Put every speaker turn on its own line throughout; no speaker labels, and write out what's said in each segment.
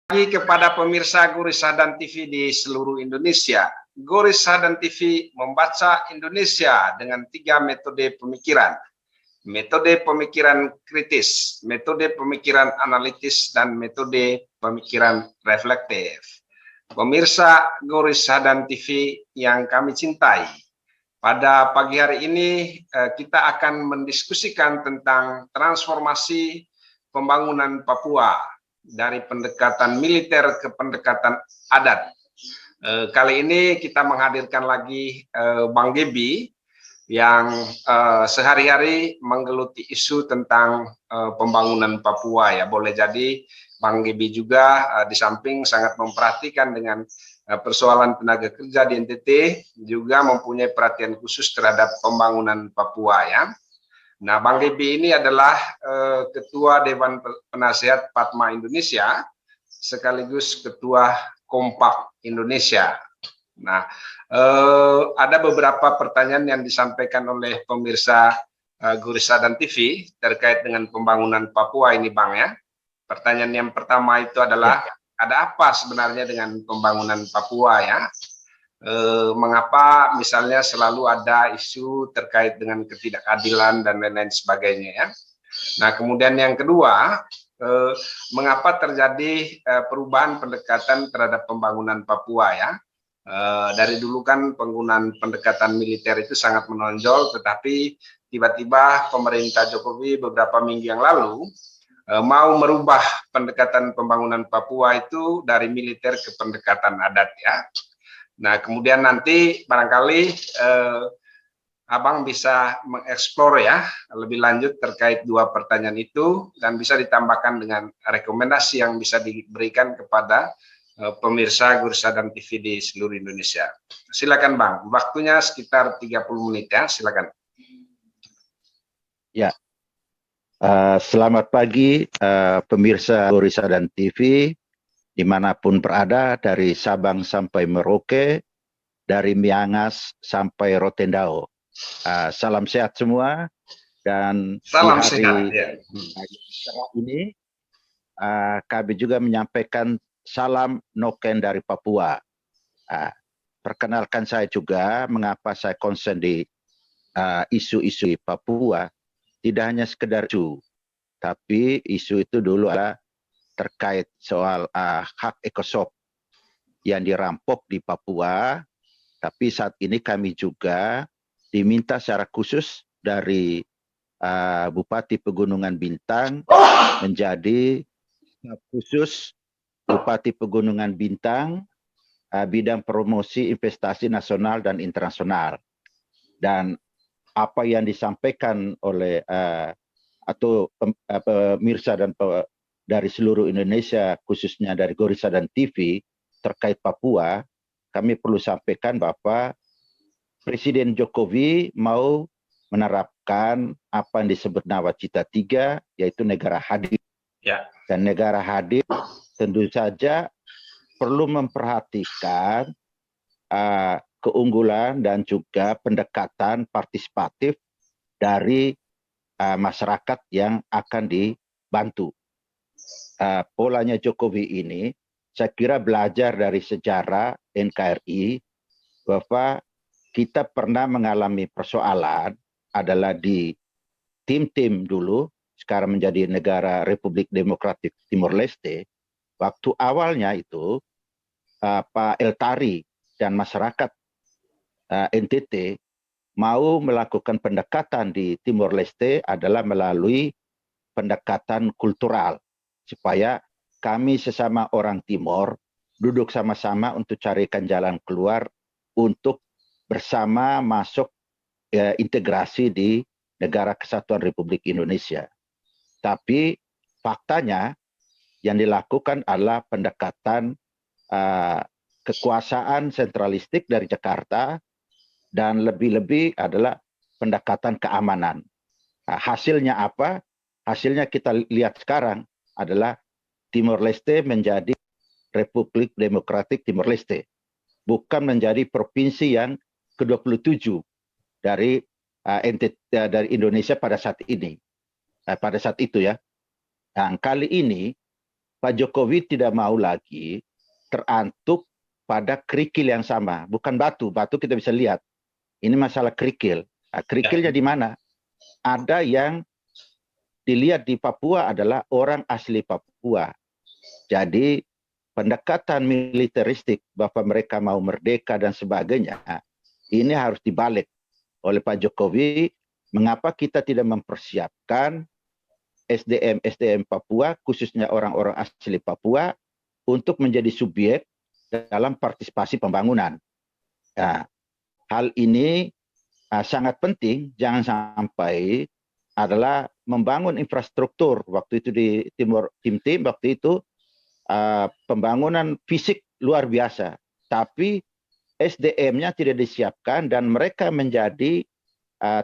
Bagi kepada pemirsa Gurih Sadan TV di seluruh Indonesia. Gurih Sadan TV membaca Indonesia dengan 3 metode pemikiran. Metode pemikiran kritis, metode pemikiran analitis, dan metode pemikiran reflektif. Pemirsa Gurih Sadan TV yang kami cintai, pada pagi hari ini kita akan mendiskusikan tentang transformasi pembangunan Papua dari pendekatan militer ke pendekatan adat. Kali ini kita menghadirkan lagi Bang Gebi yang sehari-hari menggeluti isu tentang pembangunan Papua ya. Boleh jadi Bang Gebi juga di samping sangat memperhatikan dengan persoalan tenaga kerja di NTT, juga mempunyai perhatian khusus terhadap pembangunan Papua ya. Nah, Bang Gebi ini adalah Ketua Dewan Penasehat Padma Indonesia, sekaligus Ketua Kompak Indonesia. Nah, ada beberapa pertanyaan yang disampaikan oleh pemirsa Gurih Sadan TV terkait dengan pembangunan Papua ini, Bang ya. Pertanyaan yang pertama itu adalah, ada apa sebenarnya dengan pembangunan Papua ya? Mengapa misalnya selalu ada isu terkait dengan ketidakadilan dan lain-lain sebagainya ya. Nah, kemudian yang kedua, mengapa terjadi perubahan pendekatan terhadap pembangunan Papua ya. Dari dulu kan penggunaan pendekatan militer itu sangat menonjol, tetapi tiba-tiba pemerintah Jokowi beberapa minggu yang lalu mau merubah pendekatan pembangunan Papua itu dari militer ke pendekatan adat ya. Nah, kemudian nanti barangkali Abang bisa mengeksplor ya lebih lanjut terkait dua pertanyaan itu, dan bisa ditambahkan dengan rekomendasi yang bisa diberikan kepada pemirsa Gurih Sadan TV di seluruh Indonesia. Silakan Bang, waktunya sekitar 30 menit ya, silakan.
Ya, selamat pagi pemirsa Gurih Sadan TV, dimanapun berada, dari Sabang sampai Merauke, dari Miangas sampai Rotendao. Salam sehat semua, dan
salam
di hari
sehat,
ya. Ini kami juga menyampaikan salam noken dari Papua. Perkenalkan saya juga mengapa saya concern di isu-isu Papua. Tidak hanya sekedar isu, tapi isu itu dulu adalah terkait soal hak ekosop yang dirampok di Papua. Tapi saat ini kami juga diminta secara khusus dari Bupati Pegunungan Bintang menjadi khusus Bupati Pegunungan Bintang bidang promosi investasi nasional dan internasional. Dan apa yang disampaikan oleh atau pemirsa dan dari seluruh Indonesia, khususnya dari Gurih Sadan TV terkait Papua, kami perlu sampaikan bahwa Presiden Jokowi mau menerapkan apa yang disebut Nawacita 3, yaitu negara hadir.
Ya.
Dan negara hadir tentu saja perlu memperhatikan keunggulan dan juga pendekatan partisipatif dari masyarakat yang akan dibantu. Polanya Jokowi ini, saya kira belajar dari sejarah NKRI, bahwa kita pernah mengalami persoalan adalah di tim-tim dulu, sekarang menjadi negara Republik Demokratik Timor Leste. Waktu awalnya itu, Pak Eltari dan masyarakat NTT mau melakukan pendekatan di Timor Leste adalah melalui pendekatan kultural, supaya kami sesama orang Timor duduk sama-sama untuk carikan jalan keluar untuk bersama masuk integrasi di Negara Kesatuan Republik Indonesia. Tapi faktanya yang dilakukan adalah pendekatan kekuasaan sentralistik dari Jakarta, dan lebih-lebih adalah pendekatan keamanan. Hasilnya apa? Hasilnya kita lihat sekarang adalah Timor Leste menjadi Republik Demokratik Timor Leste, bukan menjadi provinsi yang ke-27 dari dari Indonesia pada saat ini, pada saat itu ya. Nah, kali ini Pak Jokowi tidak mau lagi terantuk pada kerikil yang sama, bukan batu. Batu kita bisa lihat. Ini masalah kerikil. Nah, kerikilnya di mana? Ada yang dilihat di Papua adalah orang asli Papua. Jadi pendekatan militeristik bahwa mereka mau merdeka dan sebagainya, ini harus dibalik oleh Pak Jokowi. Mengapa kita tidak mempersiapkan SDM Papua, khususnya orang-orang asli Papua, untuk menjadi subjek dalam partisipasi pembangunan. Nah, hal ini sangat penting, jangan sampai adalah membangun infrastruktur. Waktu itu di Timur Tim waktu itu pembangunan fisik luar biasa, tapi SDM-nya tidak disiapkan dan mereka menjadi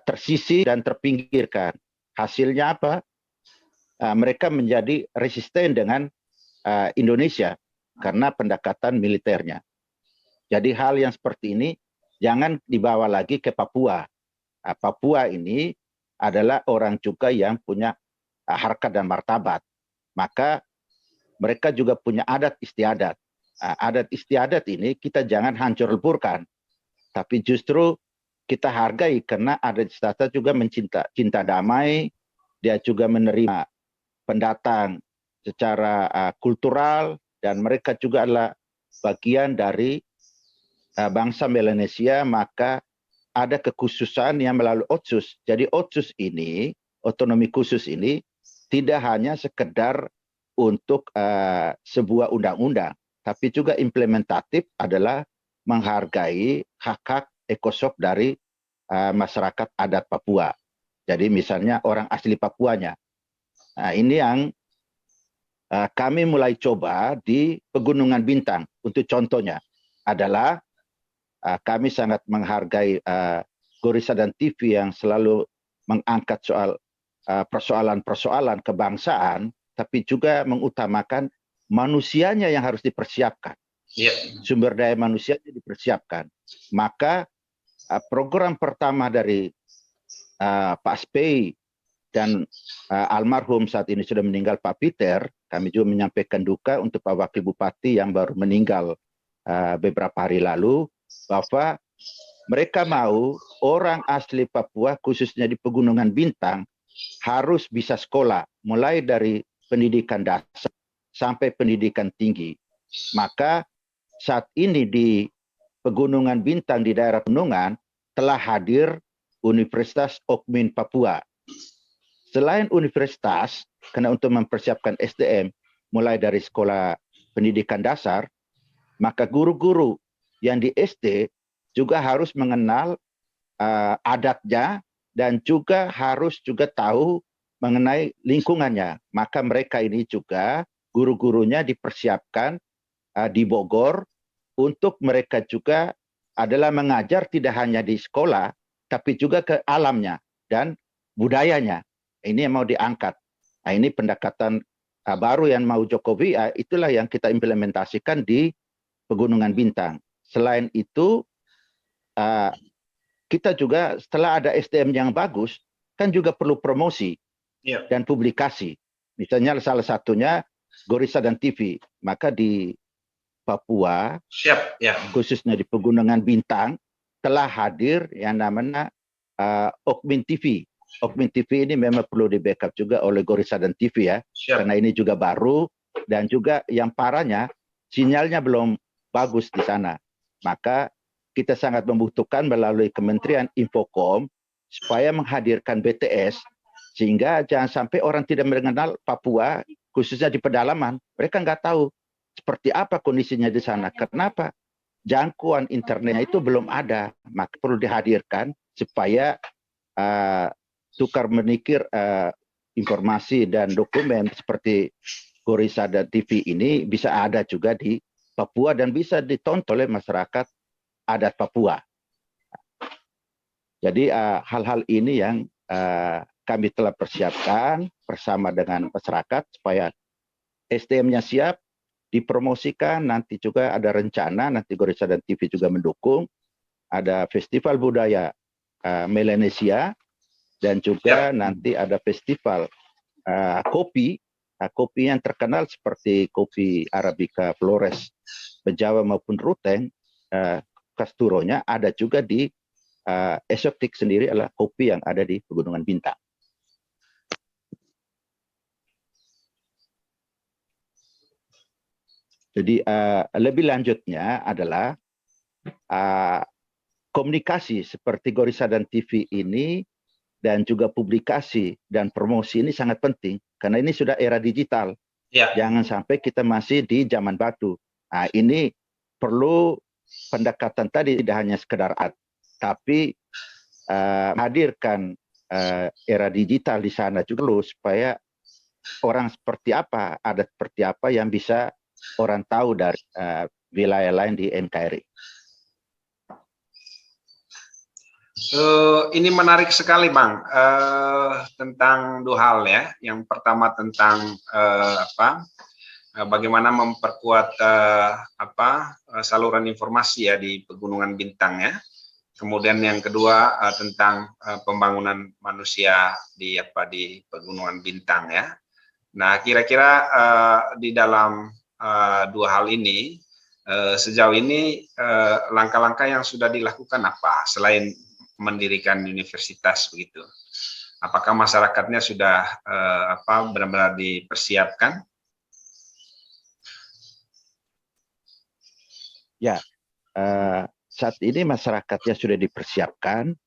tersisih dan terpinggirkan. Hasilnya apa? Mereka menjadi resisten dengan Indonesia karena pendekatan militernya. Jadi hal yang seperti ini jangan dibawa lagi ke Papua. Papua ini adalah orang juga yang punya harkat dan martabat. Maka mereka juga punya adat istiadat. Adat istiadat ini kita jangan hancur leburkan. Tapi justru kita hargai karena adat istiadat juga cinta damai. Dia juga menerima pendatang secara kultural dan mereka juga adalah bagian dari bangsa Melanesia, maka ada kekhususan yang melalui Otsus. Jadi Otsus ini, otonomi khusus ini tidak hanya sekedar untuk sebuah undang-undang, tapi juga implementatif adalah menghargai hak-hak ekosok dari masyarakat adat Papua. Jadi misalnya orang asli Papuanya. Nah, ini yang kami mulai coba di Pegunungan Bintang. Untuk contohnya adalah kami sangat menghargai Gorissa dan TV yang selalu mengangkat soal persoalan-persoalan kebangsaan, tapi juga mengutamakan manusianya yang harus dipersiapkan. Sumber daya manusianya dipersiapkan. Maka program pertama dari Pak Spei dan almarhum saat ini sudah meninggal Pak Peter, kami juga menyampaikan duka untuk Pak Wakil Bupati yang baru meninggal beberapa hari lalu, bahwa mereka mau orang asli Papua khususnya di Pegunungan Bintang harus bisa sekolah, mulai dari pendidikan dasar sampai pendidikan tinggi. Maka saat ini di Pegunungan Bintang di daerah Pegunungan telah hadir Universitas Okmin Papua. Selain universitas, karena untuk mempersiapkan SDM, mulai dari sekolah pendidikan dasar, maka guru-guru yang di SD juga harus mengenal adatnya dan juga harus juga tahu mengenai lingkungannya. Maka mereka ini juga guru-gurunya dipersiapkan di Bogor untuk mereka juga adalah mengajar tidak hanya di sekolah, tapi juga ke alamnya dan budayanya. Ini yang mau diangkat. Nah, ini pendekatan baru yang mau Jokowi, itulah yang kita implementasikan di Pegunungan Bintang. Selain itu, kita juga setelah ada SDM yang bagus, kan juga perlu promosi dan publikasi. Misalnya salah satunya Gorissa dan TV. Maka di Papua, khususnya di Pegunungan Bintang, telah hadir yang namanya Okmin TV. Okmin TV ini memang perlu di backup juga oleh Gorissa dan TV ya, karena ini juga baru dan juga yang parahnya sinyalnya belum bagus di sana. Maka kita sangat membutuhkan melalui Kementerian Infocom supaya menghadirkan BTS sehingga jangan sampai orang tidak mengenal Papua khususnya di pedalaman. Mereka nggak tahu seperti apa kondisinya di sana. Kenapa? Jangkauan internetnya itu belum ada. Maka perlu dihadirkan supaya tukar menikir informasi dan dokumen seperti Gorissa dan TV ini bisa ada juga di Papua dan bisa ditonton oleh masyarakat adat Papua. Jadi hal-hal ini yang kami telah persiapkan bersama dengan masyarakat supaya SDM-nya siap, dipromosikan. Nanti juga ada rencana, nanti Gorissa dan TV juga mendukung, ada festival budaya Melanesia dan juga nanti ada festival kopi kopi yang terkenal seperti kopi Arabica Flores, Bejawa maupun Ruteng, Casturonya ada juga di Eksotik sendiri adalah kopi yang ada di Pegunungan Bintang. Jadi lebih lanjutnya adalah komunikasi seperti Gorissa dan TV ini dan juga publikasi dan promosi ini sangat penting karena ini sudah era digital.
Ya.
Jangan sampai kita masih di zaman batu. Nah, ini perlu pendekatan tadi tidak hanya sekedar art, tapi hadirkan era digital di sana juga loh, supaya orang seperti apa, adat seperti apa yang bisa orang tahu dari wilayah lain di NKRI.
Ini menarik sekali, Bang, tentang dua hal ya. Yang pertama tentang bagaimana memperkuat saluran informasi ya di Pegunungan Bintang ya. Kemudian yang kedua tentang pembangunan manusia di Pegunungan Bintang ya. Nah, kira-kira di dalam dua hal ini sejauh ini langkah-langkah yang sudah dilakukan apa selain mendirikan universitas begitu? Apakah masyarakatnya sudah benar-benar dipersiapkan?
Ya, saat ini masyarakatnya sudah dipersiapkan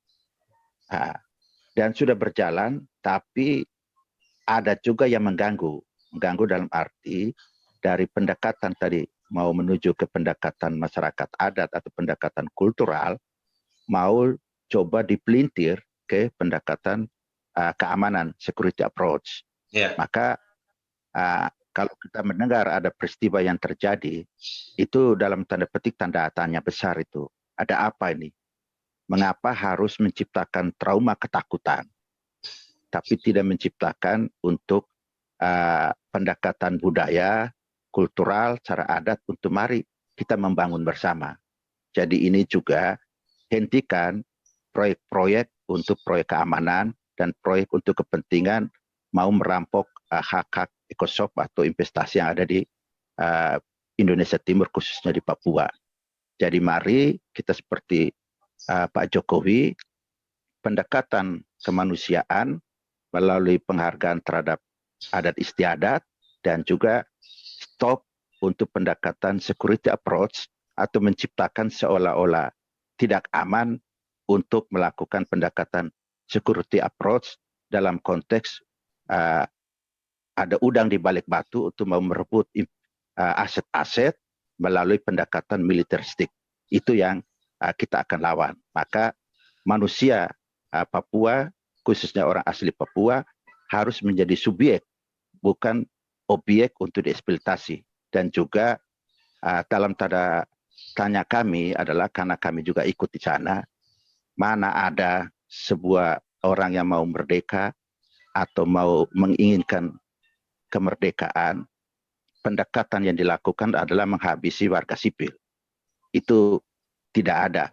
dan sudah berjalan, tapi ada juga yang mengganggu dalam arti dari pendekatan tadi mau menuju ke pendekatan masyarakat adat atau pendekatan kultural, mau coba dipelintir ke pendekatan keamanan, security approach.
Yeah.
Maka kalau kita mendengar ada peristiwa yang terjadi, itu dalam tanda petik tanda tanya besar itu. Ada apa ini? Mengapa harus menciptakan trauma ketakutan, tapi tidak menciptakan untuk pendekatan budaya, kultural, cara adat untuk mari kita membangun bersama. Jadi ini juga hentikan proyek-proyek untuk proyek keamanan dan proyek untuk kepentingan mau merampok hak-hak ekosop atau investasi yang ada di Indonesia Timur, khususnya di Papua. Jadi mari kita seperti Pak Jokowi, pendekatan kemanusiaan melalui penghargaan terhadap adat istiadat dan juga stop untuk pendekatan security approach atau menciptakan seolah-olah tidak aman untuk melakukan pendekatan security approach dalam konteks ada udang di balik batu untuk mau merebut aset-aset melalui pendekatan militeristik. Itu yang kita akan lawan. Maka manusia Papua, khususnya orang asli Papua, harus menjadi subjek, bukan objek untuk dieksploitasi. Dan juga dalam tanda tanya kami adalah karena kami juga ikut di sana, mana ada sebuah orang yang mau merdeka atau mau menginginkan kemerdekaan, pendekatan yang dilakukan adalah menghabisi warga sipil. Itu tidak ada.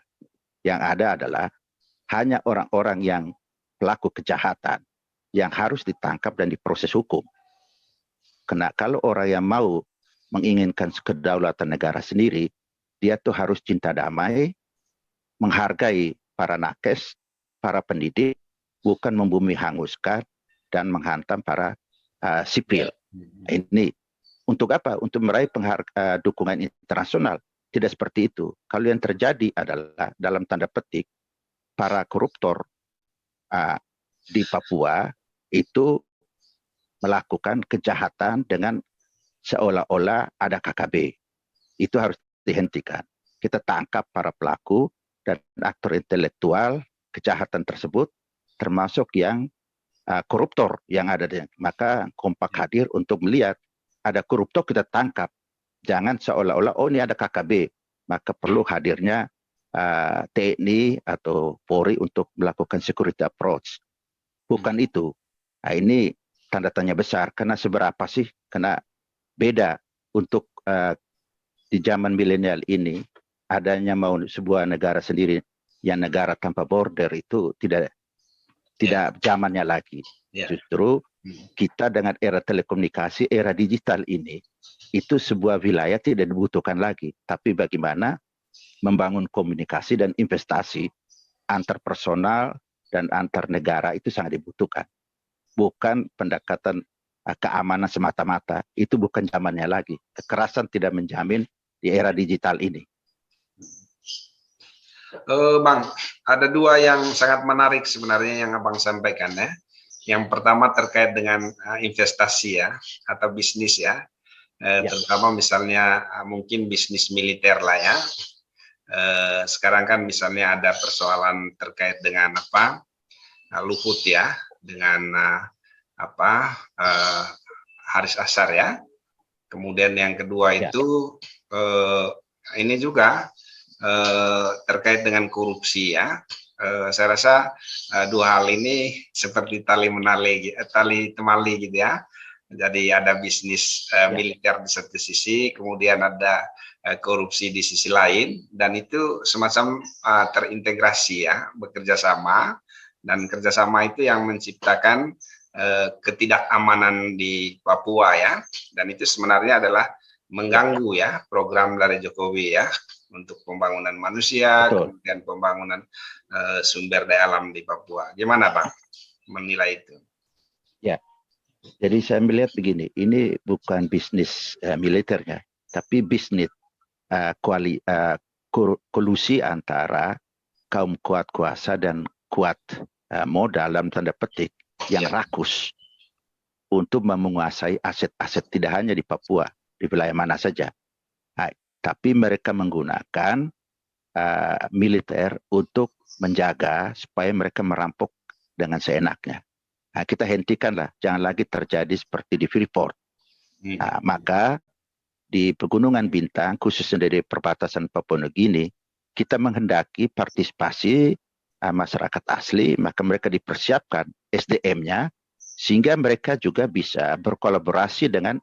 Yang ada adalah hanya orang-orang yang pelaku kejahatan yang harus ditangkap dan diproses hukum. Karena kalau orang yang mau menginginkan kedaulatan negara sendiri, dia tuh harus cinta damai, menghargai para nakes, para pendidik, bukan membumi hanguskan dan menghantam para sipil. Ini untuk apa? Untuk meraih dukungan internasional. Tidak seperti itu. Kalau yang terjadi adalah dalam tanda petik para koruptor di Papua itu melakukan kejahatan dengan seolah-olah ada KKB. Itu harus dihentikan. Kita tangkap para pelaku dan aktor intelektual kejahatan tersebut, termasuk yang koruptor yang ada di. Maka Kompak hadir untuk melihat ada koruptor kita tangkap. Jangan seolah-olah oh ini ada KKB, maka perlu hadirnya TNI atau Polri untuk melakukan security approach. Bukan itu. Nah, ini tanda tanya besar. Karena seberapa sih? Karena beda untuk di zaman milenial ini adanya mau sebuah negara sendiri yang negara tanpa border itu tidak zamannya lagi. Justru Kita dengan era telekomunikasi, era digital ini, itu sebuah wilayah tidak dibutuhkan lagi. Tapi bagaimana membangun komunikasi dan investasi antar personal dan antar negara itu sangat dibutuhkan. Bukan pendekatan keamanan semata-mata. Itu bukan zamannya lagi. Kekerasan tidak menjamin di era digital ini.
Bang, ada dua yang sangat menarik sebenarnya yang Abang sampaikan ya. Yang pertama terkait dengan investasi ya, atau bisnis ya. Terutama misalnya mungkin bisnis militer lah ya. Sekarang kan misalnya ada persoalan terkait dengan Luhut ya, dengan Haris Ashar ya. Kemudian yang kedua itu ini juga terkait dengan korupsi ya. Saya rasa dua hal ini seperti tali temali gitu ya. Jadi ada bisnis militer di satu sisi, kemudian ada korupsi di sisi lain, dan itu semacam terintegrasi ya, bekerja sama, dan kerjasama itu yang menciptakan ketidakamanan di Papua ya, dan itu sebenarnya adalah mengganggu ya program dari Jokowi ya untuk pembangunan manusia. Betul. Kemudian pembangunan sumber daya alam di Papua. Gimana Bang menilai itu? Ya,
jadi saya melihat begini, ini bukan bisnis militernya, tapi bisnis kolusi antara kaum kuat kuasa dan kuat modal dalam tanda petik yang rakus untuk menguasai aset-aset tidak hanya di Papua, di wilayah mana saja. Tapi mereka menggunakan militer untuk menjaga supaya mereka merampok dengan seenaknya. Kita hentikanlah, jangan lagi terjadi seperti di Freeport. Maka di Pegunungan Bintang, khususnya dari perbatasan Papua Nugini, kita menghendaki partisipasi masyarakat asli, maka mereka dipersiapkan SDM-nya, sehingga mereka juga bisa berkolaborasi dengan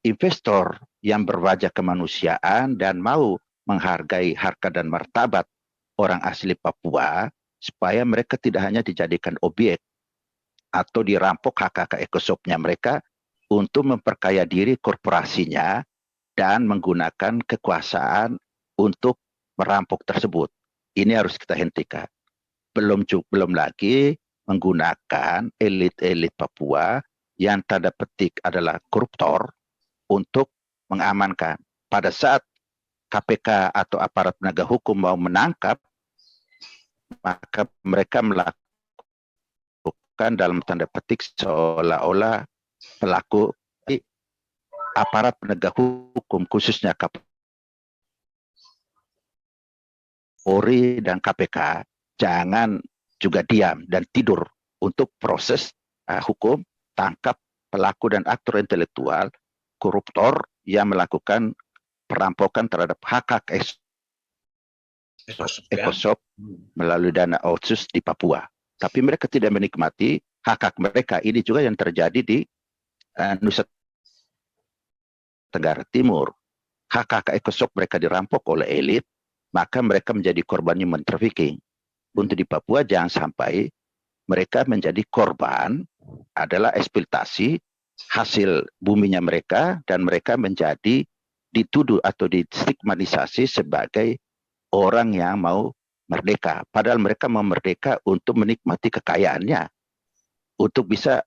investor yang berwajah kemanusiaan dan mau menghargai harkat dan martabat orang asli Papua, supaya mereka tidak hanya dijadikan objek atau dirampok hak-hak ekosopnya mereka untuk memperkaya diri korporasinya dan menggunakan kekuasaan untuk merampok tersebut. Ini harus kita hentikan. Belum lagi menggunakan elit-elit Papua yang tanda petik adalah koruptor untuk mengamankan. Pada saat KPK atau aparat penegak hukum mau menangkap, maka mereka melakukan dalam tanda petik seolah-olah pelaku aparat penegak hukum, khususnya Polri dan KPK, jangan juga diam dan tidur untuk proses hukum, tangkap pelaku dan aktor intelektual koruptor yang melakukan perampokan terhadap hak-hak ekosop melalui dana otsus di Papua. Tapi mereka tidak menikmati hak-hak mereka. Ini juga yang terjadi di Nusa Tenggara Timur. Hak-hak ekosop mereka dirampok oleh elit, maka mereka menjadi korban human trafficking. Untuk di Papua jangan sampai mereka menjadi korban adalah eksploitasi hasil buminya mereka, dan mereka menjadi dituduh atau distigmatisasi sebagai orang yang mau merdeka. Padahal mereka mau merdeka untuk menikmati kekayaannya, untuk bisa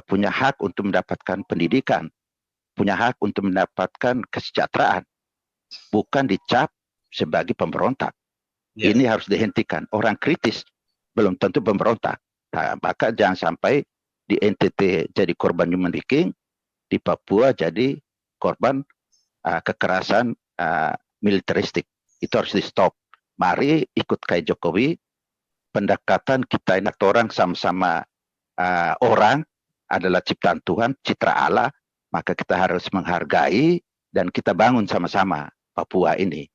punya hak untuk mendapatkan pendidikan, punya hak untuk mendapatkan kesejahteraan, bukan dicap sebagai pemberontak. Ini harus dihentikan. Orang kritis belum tentu pemberontak. Maka jangan sampai di NTT jadi korban human trafficking, di Papua jadi korban kekerasan militeristik. Itu harus di stop. Mari ikut kayak Jokowi, pendekatan kita ini orang sama-sama orang adalah ciptaan Tuhan, citra Allah, maka kita harus menghargai dan kita bangun sama-sama Papua ini.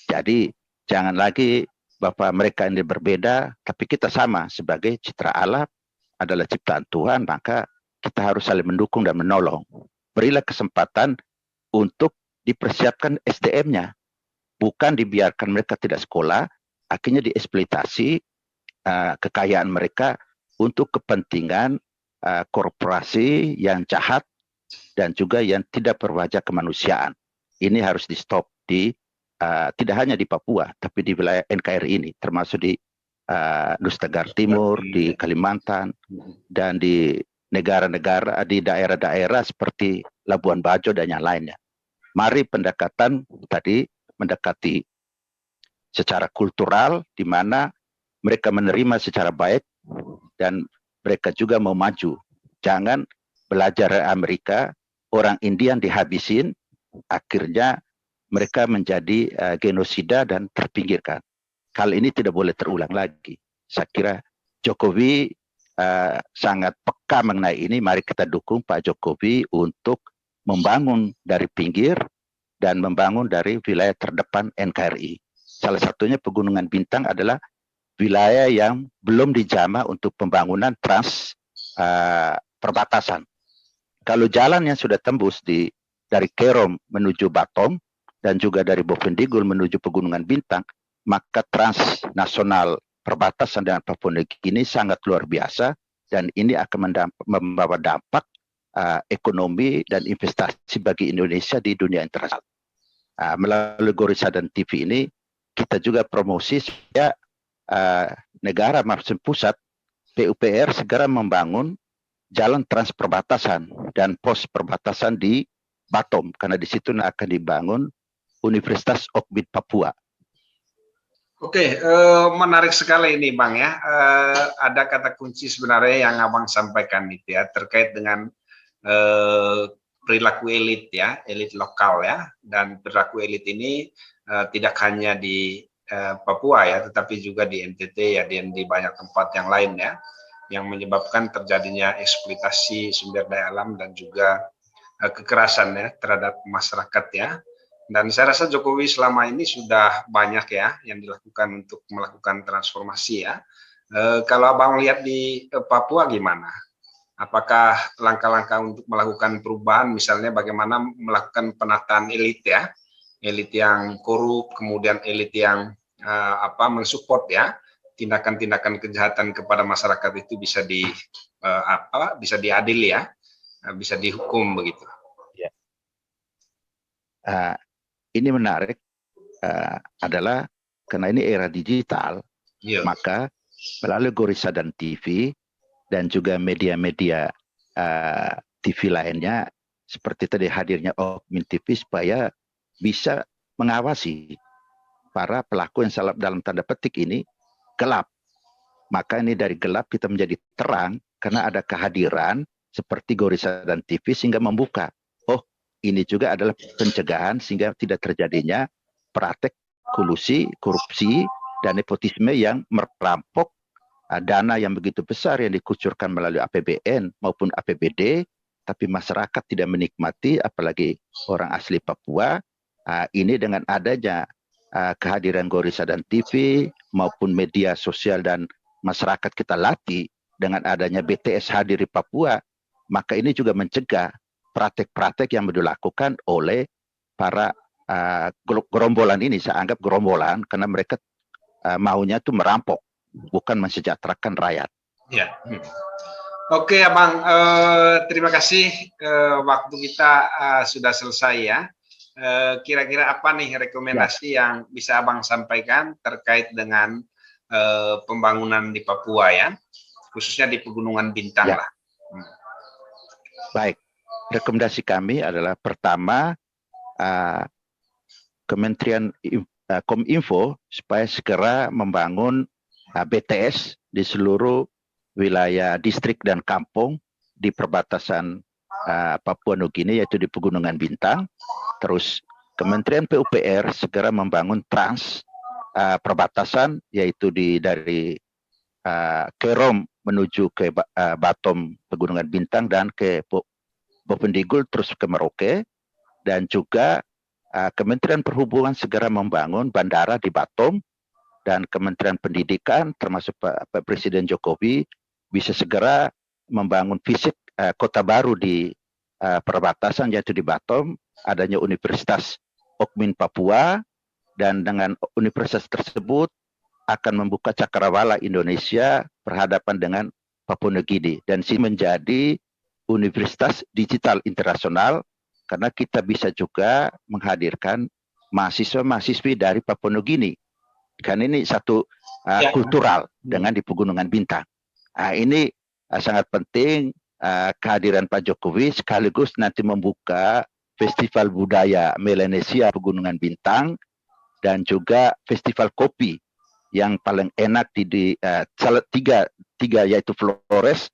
Jadi jangan lagi bahwa mereka ini berbeda, tapi kita sama sebagai citra Allah, adalah ciptaan Tuhan, maka kita harus saling mendukung dan menolong. Berilah kesempatan untuk dipersiapkan SDM-nya, bukan dibiarkan mereka tidak sekolah, akhirnya dieksploitasi kekayaan mereka untuk kepentingan korporasi yang jahat dan juga yang tidak berwajah kemanusiaan. Ini harus di stop tidak hanya di Papua, tapi di wilayah NKRI ini, termasuk di Nusa Tenggara Timur, di Kalimantan, dan di negara-negara, di daerah-daerah seperti Labuan Bajo dan yang lainnya. Mari pendekatan tadi mendekati secara kultural, di mana mereka menerima secara baik dan mereka juga mau maju. Jangan belajar dari Amerika, orang Indian dihabisin, akhirnya mereka menjadi genosida dan terpinggirkan. Hal ini tidak boleh terulang lagi. Saya kira Jokowi sangat peka mengenai ini. Mari kita dukung Pak Jokowi untuk membangun dari pinggir dan membangun dari wilayah terdepan NKRI. Salah satunya Pegunungan Bintang adalah wilayah yang belum dijamah untuk pembangunan perbatasan. Kalau jalan yang sudah tembus dari Kerom menuju Batom dan juga dari Bovendigul menuju Pegunungan Bintang, maka transnasional perbatasan dengan Papua Nugini sangat luar biasa dan ini akan membawa dampak ekonomi dan investasi bagi Indonesia di dunia internasional. Melalui Gorissa dan TV ini kita juga promosi supaya negara maupun pusat PUPR segera membangun jalan trans perbatasan dan pos perbatasan di Batom karena di situ akan dibangun Universitas Okbit Papua.
Oke, menarik sekali ini Bang ya. Ada kata kunci sebenarnya yang Abang sampaikan itu ya terkait dengan perilaku elit ya, elit lokal ya, dan perilaku elit ini tidak hanya di Papua ya, tetapi juga di NTT ya, di banyak tempat yang lain ya, yang menyebabkan terjadinya eksploitasi sumber daya alam dan juga kekerasan ya terhadap masyarakat ya. Dan saya rasa Jokowi selama ini sudah banyak ya yang dilakukan untuk melakukan transformasi ya. Kalau Abang lihat di Papua gimana? Apakah langkah-langkah untuk melakukan perubahan, misalnya bagaimana melakukan penataan elit ya, elit yang korup, kemudian elit yang mensupport ya, tindakan-tindakan kejahatan kepada masyarakat itu bisa bisa diadili ya, bisa dihukum begitu.
Ya. Ini menarik adalah karena ini era digital, maka melalui Gorissa dan TV dan juga media-media TV lainnya seperti tadi hadirnya Okmin TV supaya bisa mengawasi para pelaku yang salah dalam tanda petik ini gelap. Maka ini dari gelap kita menjadi terang karena ada kehadiran seperti Gorissa dan TV sehingga membuka. Oh, ini juga adalah pencegahan sehingga tidak terjadinya praktek kolusi, korupsi, dan nepotisme yang merampok dana yang begitu besar yang dikucurkan melalui APBN maupun APBD, tapi masyarakat tidak menikmati, apalagi orang asli Papua. Ini dengan adanya kehadiran Gorissa dan TV maupun media sosial dan masyarakat kita latih dengan adanya BTS hadir di Papua, maka ini juga mencegah praktek-praktek yang dilakukan oleh para gerombolan ini. Saya anggap gerombolan karena mereka maunya itu merampok, bukan mensejahterakan rakyat.
Ya. Oke, Abang. Terima kasih. Waktu kita sudah selesai ya. Kira-kira apa nih rekomendasi yang bisa Abang sampaikan terkait dengan pembangunan di Papua ya, khususnya di Pegunungan Bintang lah.
Baik, rekomendasi kami adalah pertama Kementerian Kominfo supaya segera membangun BTS di seluruh wilayah distrik dan kampung di perbatasan Papua Nugini yaitu di Pegunungan Bintang. Terus Kementerian PUPR segera membangun perbatasan yaitu dari Kerom menuju ke Batom Pegunungan Bintang dan ke Bovendigul terus ke Merauke, dan juga Kementerian Perhubungan segera membangun bandara di Batom, dan Kementerian Pendidikan termasuk Pak Presiden Jokowi bisa segera membangun fisik kota baru di perbatasan yaitu di Batom, adanya Universitas Okmin Papua, dan dengan universitas tersebut akan membuka cakrawala Indonesia berhadapan dengan Papua Nugini, dan sini menjadi universitas digital internasional karena kita bisa juga menghadirkan mahasiswa-mahasiswi dari Papua Nugini. Kan ini satu kultural dengan di Pegunungan Bintang. Ini sangat penting kehadiran Pak Jokowi sekaligus nanti membuka Festival Budaya Melanesia Pegunungan Bintang dan juga Festival Kopi yang paling enak di tiga yaitu Flores,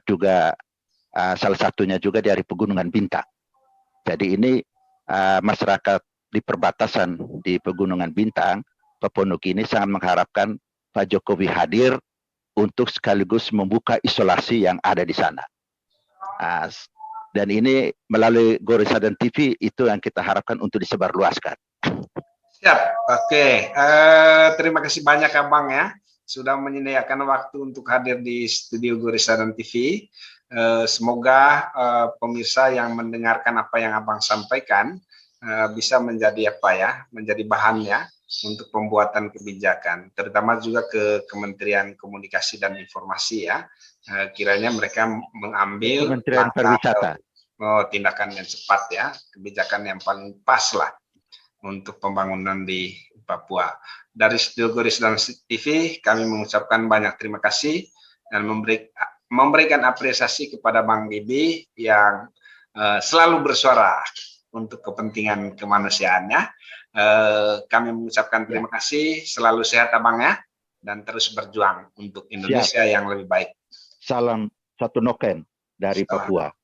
juga salah satunya juga dari Pegunungan Bintang. Jadi ini masyarakat di perbatasan di Pegunungan Bintang, Papua Nugini sangat mengharapkan Pak Jokowi hadir untuk sekaligus membuka isolasi yang ada di sana. Dan ini melalui Gorisadan TV itu yang kita harapkan untuk disebarluaskan.
Siap, oke. Terima kasih banyak Abang ya, sudah menyediakan waktu untuk hadir di studio Gorisadan TV. Semoga pemirsa yang mendengarkan apa yang Abang sampaikan bisa menjadi menjadi bahan ya untuk pembuatan kebijakan, terutama juga ke Kementerian Komunikasi dan Informasi ya. Kiranya mereka mengambil
Kementerian Pariwisata
tindakan yang cepat ya, kebijakan yang paling pas lah untuk pembangunan di Papua. Dari studio Gorisadan TV kami mengucapkan banyak terima kasih dan memberikan apresiasi kepada Bang Bibi yang selalu bersuara untuk kepentingan kemanusiaannya. Kami mengucapkan terima kasih, selalu sehat Abang ya, dan terus berjuang untuk Indonesia yang lebih baik.
Salam satu noken dari Papua.